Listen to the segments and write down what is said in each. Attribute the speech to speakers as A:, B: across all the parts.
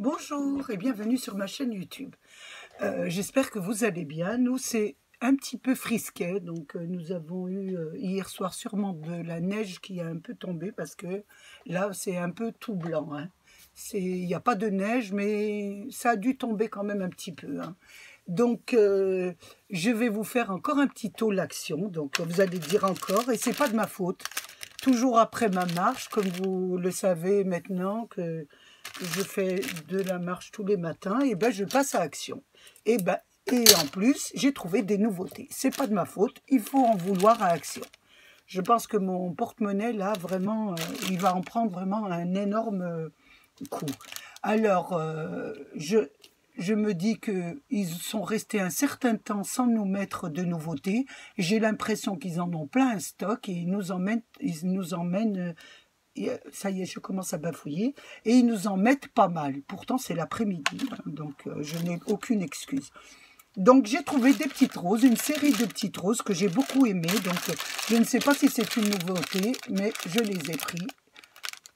A: Bonjour et bienvenue sur ma chaîne YouTube. J'espère que vous allez bien. Nous, c'est un petit peu frisquet. Donc, nous avons eu hier soir sûrement de la neige qui a un peu tombé parce que là, c'est un peu tout blanc, hein. Il n'y a pas de neige, mais ça a dû tomber quand même un petit peu, hein. Donc, je vais vous faire encore un petit tour l'action. Donc, vous allez dire encore, et c'est pas de ma faute. Toujours après ma marche, comme vous le savez maintenant que je fais de la marche tous les matins, et ben je passe à action. Et en plus, j'ai trouvé des nouveautés. C'est pas de ma faute, il faut en vouloir à action. Je pense que mon porte-monnaie là, vraiment, il va en prendre vraiment un énorme coup. Alors, je me dis qu'ils sont restés un certain temps sans nous mettre de nouveautés. J'ai l'impression qu'ils en ont plein un stock et ils nous emmènent ça y est, je commence à bafouiller, et ils nous en mettent pas mal. Pourtant, c'est l'après-midi, hein, donc je n'ai aucune excuse. Donc, j'ai trouvé des petites roses, une série de petites roses que j'ai beaucoup aimées. Donc, je ne sais pas si c'est une nouveauté, mais je les ai pris.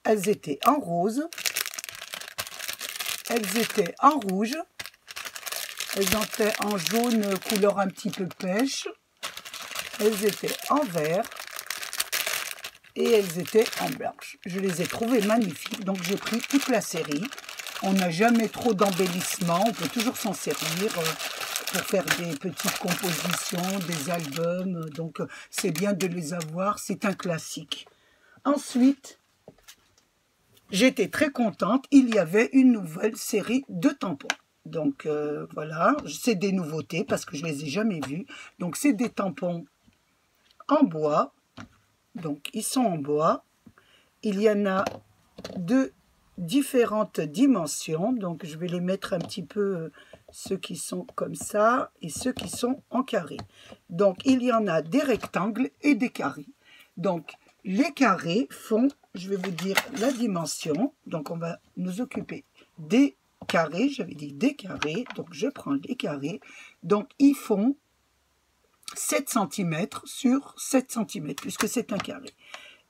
A: Elles étaient en rose, elles étaient en rouge, elles étaient en jaune couleur un petit peu pêche, elles étaient en vert, et elles étaient en blanche. Je les ai trouvées magnifiques, donc j'ai pris toute la série. On n'a jamais trop d'embellissement, on peut toujours s'en servir pour faire des petites compositions, des albums, donc c'est bien de les avoir, c'est un classique. Ensuite, j'étais très contente, il y avait une nouvelle série de tampons. Donc voilà, c'est des nouveautés parce que je ne les ai jamais vus. Donc c'est des tampons en bois. Donc, ils sont en bois. Il y en a de différentes dimensions. Donc, je vais les mettre un petit peu, ceux qui sont comme ça et ceux qui sont en carré. Donc, il y en a des rectangles et des carrés. Donc, les carrés font, je vais vous dire la dimension. Donc, on va nous occuper des carrés. J'avais dit des carrés. Donc, je prends les carrés. Donc, ils font 7 cm sur 7 cm, puisque c'est un carré.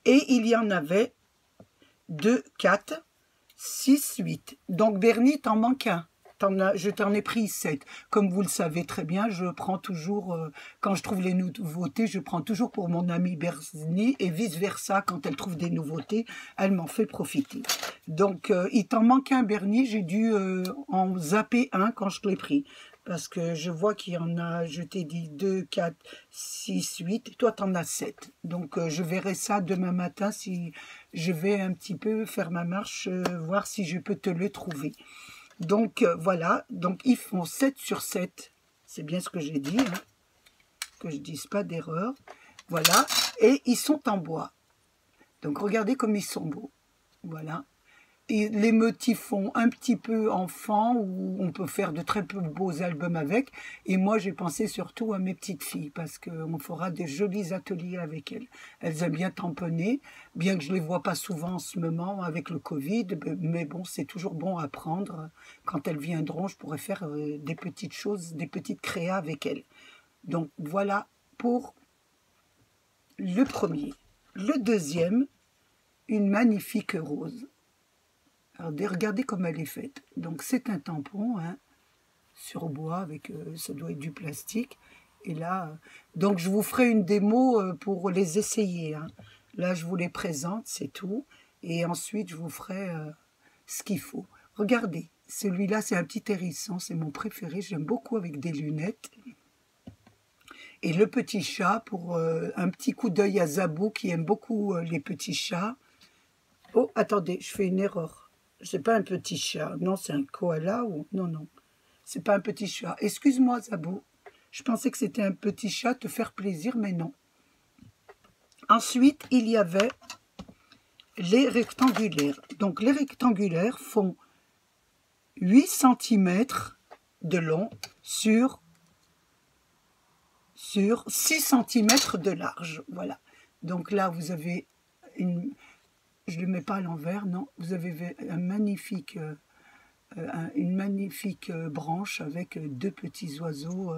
A: Et il y en avait 2, 4, 6, 8. Donc, Bernie, t'en manque un. Je t'en ai pris 7. Comme vous le savez très bien, je prends toujours, quand je trouve les nouveautés, je prends toujours pour mon amie Bernie, et vice-versa, quand elle trouve des nouveautés, elle m'en fait profiter. Donc, il t'en manque un, Bernie, j'ai dû en zapper un quand je l'ai pris. Parce que je vois qu'il y en a, je t'ai dit 2, 4, 6, 8, et toi tu en as 7. Donc je verrai ça demain matin si je vais un petit peu faire ma marche, voir si je peux te le trouver. Donc voilà, donc ils font 7 sur 7, c'est bien ce que j'ai dit, hein, que je ne dise pas d'erreur. Voilà, et ils sont en bois. Donc regardez comme ils sont beaux, voilà. Et les motifs font un petit peu enfant, où on peut faire de très beaux albums avec. Et moi, j'ai pensé surtout à mes petites filles, parce qu'on fera des jolis ateliers avec elles. Elles aiment bien tamponner, bien que je ne les vois pas souvent en ce moment avec le Covid. Mais bon, c'est toujours bon à apprendre. Quand elles viendront, je pourrais faire des petites choses, des petites créas avec elles. Donc voilà pour le premier. Le deuxième, une magnifique rose. Alors, regardez comme elle est faite. Donc, c'est un tampon, hein, sur bois, avec, ça doit être du plastique. Et là, donc je vous ferai une démo pour les essayer, hein. Là, je vous les présente, c'est tout. Et ensuite, je vous ferai ce qu'il faut. Regardez, celui-là, c'est un petit hérisson, c'est mon préféré. J'aime beaucoup avec des lunettes. Et le petit chat, pour un petit coup d'œil à Zabou, qui aime beaucoup les petits chats. Oh, attendez, je fais une erreur. C'est pas un petit chat. Non, c'est un koala ou... Non, non. C'est pas un petit chat. Excuse-moi, Zabou. Je pensais que c'était un petit chat, te faire plaisir, mais non. Ensuite, il y avait les rectangulaires. Donc, les rectangulaires font 8 cm de long sur 6 cm de large. Voilà. Donc là, vous avez une... Je ne le mets pas à l'envers, non. Vous avez un magnifique, une magnifique branche avec deux petits oiseaux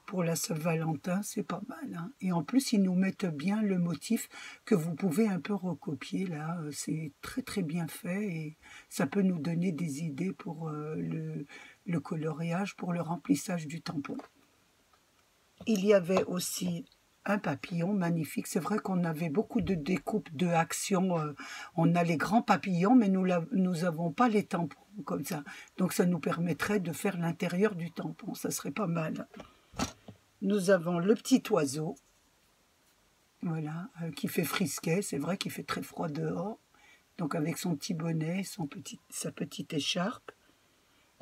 A: pour la Saint-Valentin, c'est pas mal. Hein. Et en plus, ils nous mettent bien le motif que vous pouvez un peu recopier là. C'est très très bien fait et ça peut nous donner des idées pour le coloriage, pour le remplissage du tampon. Il y avait aussi un papillon magnifique. C'est vrai qu'on avait beaucoup de découpes, de actions. On a les grands papillons, mais nous n'avons pas les tampons comme ça. Donc ça nous permettrait de faire l'intérieur du tampon. Ça serait pas mal. Nous avons le petit oiseau, voilà, qui fait frisquet. C'est vrai qu'il fait très froid dehors. Donc avec son petit bonnet, sa petite écharpe.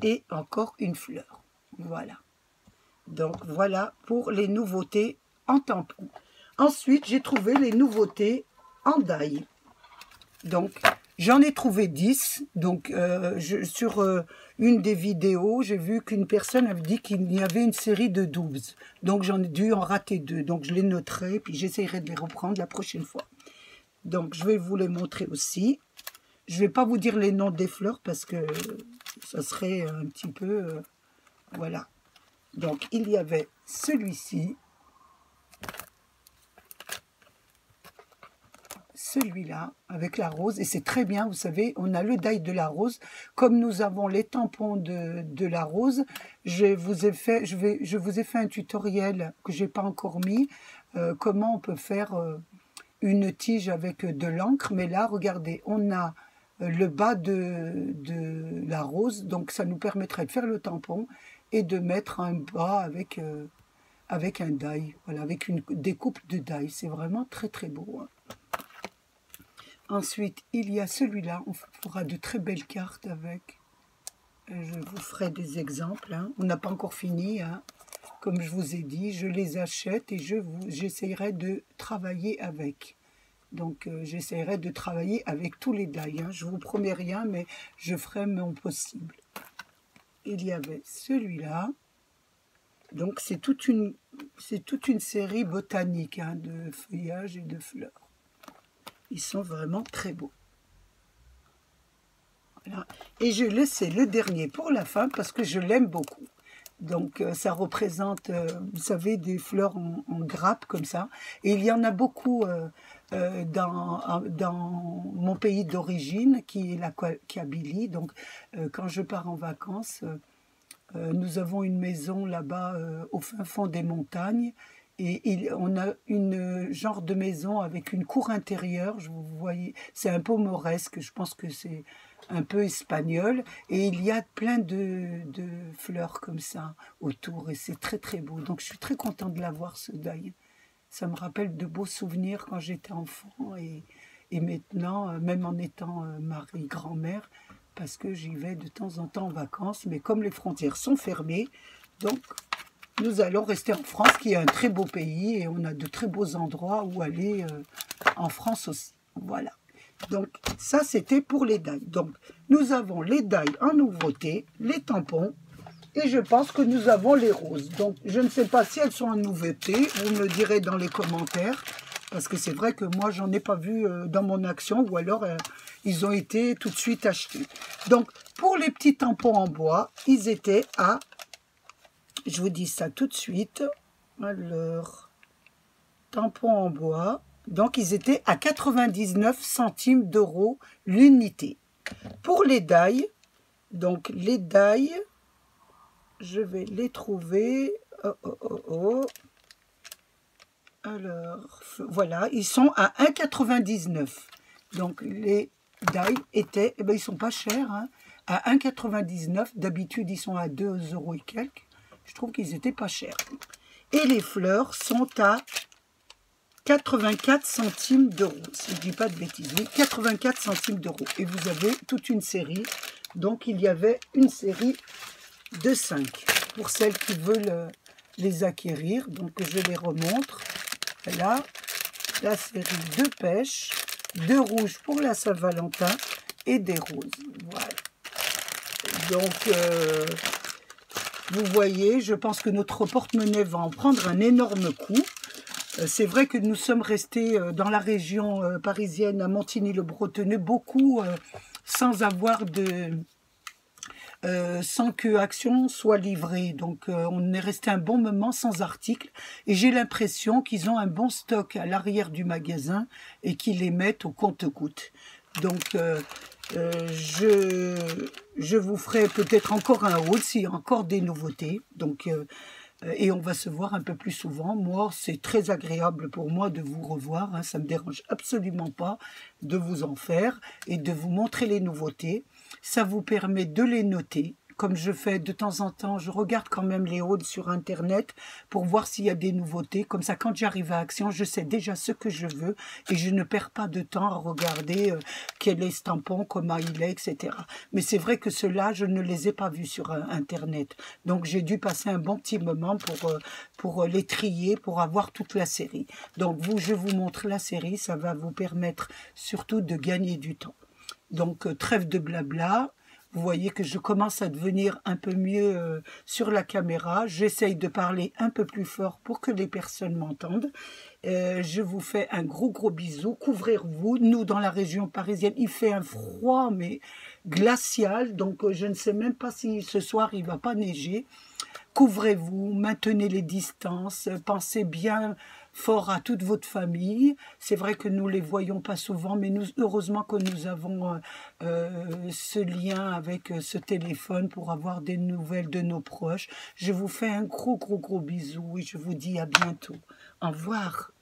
A: Et encore une fleur. Voilà. Donc voilà pour les nouveautés en tampon. Ensuite, j'ai trouvé les nouveautés en die. Donc, j'en ai trouvé 10. Donc, sur une des vidéos, j'ai vu qu'une personne avait dit qu'il y avait une série de 12. Donc, j'en ai dû en rater 2. Donc, je les noterai, puis j'essaierai de les reprendre la prochaine fois. Donc, je vais vous les montrer aussi. Je ne vais pas vous dire les noms des fleurs parce que ça serait un petit peu... voilà. Donc, il y avait celui-ci. Celui-là, avec la rose. Et c'est très bien, vous savez, on a le die de la rose. Comme nous avons les tampons de la rose, je vous ai fait un tutoriel que je n'ai pas encore mis. Comment on peut faire une tige avec de l'encre. Mais là, regardez, on a le bas de la rose. Donc, ça nous permettrait de faire le tampon et de mettre un bas avec un die. Voilà, avec une découpe de die. C'est vraiment très, très beau. Hein. Ensuite, il y a celui-là. On fera de très belles cartes avec. Je vous ferai des exemples. Hein. On n'a pas encore fini. Hein. Comme je vous ai dit, je les achète et j'essaierai de travailler avec. Donc, j'essaierai de travailler avec tous les die. Hein. Je ne vous promets rien, mais je ferai mon possible. Il y avait celui-là. Donc, c'est toute une série botanique hein, de feuillages et de fleurs. Ils sont vraiment très beaux. Voilà. Et je laissais le dernier pour la fin parce que je l'aime beaucoup. Donc, ça représente, vous savez, des fleurs en grappe comme ça. Et il y en a beaucoup dans mon pays d'origine, qui est la Kabylie. Donc, quand je pars en vacances, nous avons une maison là-bas au fin fond des montagnes. Et on a une genre de maison avec une cour intérieure, vous voyez, c'est un peu mauresque, je pense que c'est un peu espagnol. Et il y a plein de fleurs comme ça autour et c'est très très beau. Donc je suis très contente de l'avoir ce die. Ça me rappelle de beaux souvenirs quand j'étais enfant et maintenant, même en étant mari, grand-mère, parce que j'y vais de temps en temps en vacances. Mais comme les frontières sont fermées, donc... nous allons rester en France, qui est un très beau pays, et on a de très beaux endroits où aller en France aussi. Voilà. Donc, ça, c'était pour les die. Donc, nous avons les die en nouveauté, les tampons, et je pense que nous avons les roses. Donc, je ne sais pas si elles sont en nouveauté, vous me le direz dans les commentaires, parce que c'est vrai que moi, j'en ai pas vu dans mon action, ou alors ils ont été tout de suite achetés. Donc, pour les petits tampons en bois, ils étaient à... je vous dis ça tout de suite. Alors, tampons en bois. Donc, ils étaient à 99 centimes d'euros l'unité. Pour les die, donc les die, je vais les trouver. Alors, voilà, ils sont à 1,99. Donc, les die étaient, eh ben, ils sont pas chers, hein, à 1,99. D'habitude, ils sont à 2 € et quelques. Je trouve qu'ils étaient pas chers. Et les fleurs sont à 84 centimes d'euros. Si je ne dis pas de bêtises. Oui, 84 centimes d'euros. Et vous avez toute une série. Donc, il y avait une série de 5. Pour celles qui veulent les acquérir. Donc, je les remontre. Là, la série de pêche, de rouge pour la Saint-Valentin et des roses. Voilà. Donc... vous voyez, je pense que notre porte-monnaie va en prendre un énorme coup. C'est vrai que nous sommes restés dans la région parisienne, à Montigny-le-Bretonneux, beaucoup sans avoir sans que Action soit livrée. Donc on est resté un bon moment sans article et j'ai l'impression qu'ils ont un bon stock à l'arrière du magasin et qu'ils les mettent au compte-gouttes. Donc je vous ferai peut-être encore un haul s'il y a encore des nouveautés. Donc et on va se voir un peu plus souvent. Moi, c'est très agréable pour moi de vous revoir. Hein. Ça ne me dérange absolument pas de vous en faire et de vous montrer les nouveautés. Ça vous permet de les noter. Comme je fais de temps en temps, je regarde quand même les hauls sur Internet pour voir s'il y a des nouveautés. Comme ça, quand j'arrive à Action, je sais déjà ce que je veux et je ne perds pas de temps à regarder quel est ce tampon, comment il est, etc. Mais c'est vrai que ceux-là, je ne les ai pas vus sur Internet. Donc, j'ai dû passer un bon petit moment pour les trier, pour avoir toute la série. Donc, je vous montre la série. Ça va vous permettre surtout de gagner du temps. Donc, trêve de blabla. Vous voyez que je commence à devenir un peu mieux sur la caméra. J'essaye de parler un peu plus fort pour que les personnes m'entendent. Je vous fais un gros bisou. Couvrez-vous. Nous, dans la région parisienne, il fait un froid, mais glacial. Donc, je ne sais même pas si ce soir, il va pas neiger. Couvrez-vous, maintenez les distances, pensez bien fort à toute votre famille. C'est vrai que nous ne les voyons pas souvent, mais heureusement que nous avons ce lien avec ce téléphone pour avoir des nouvelles de nos proches. Je vous fais un gros bisou et je vous dis à bientôt. Au revoir.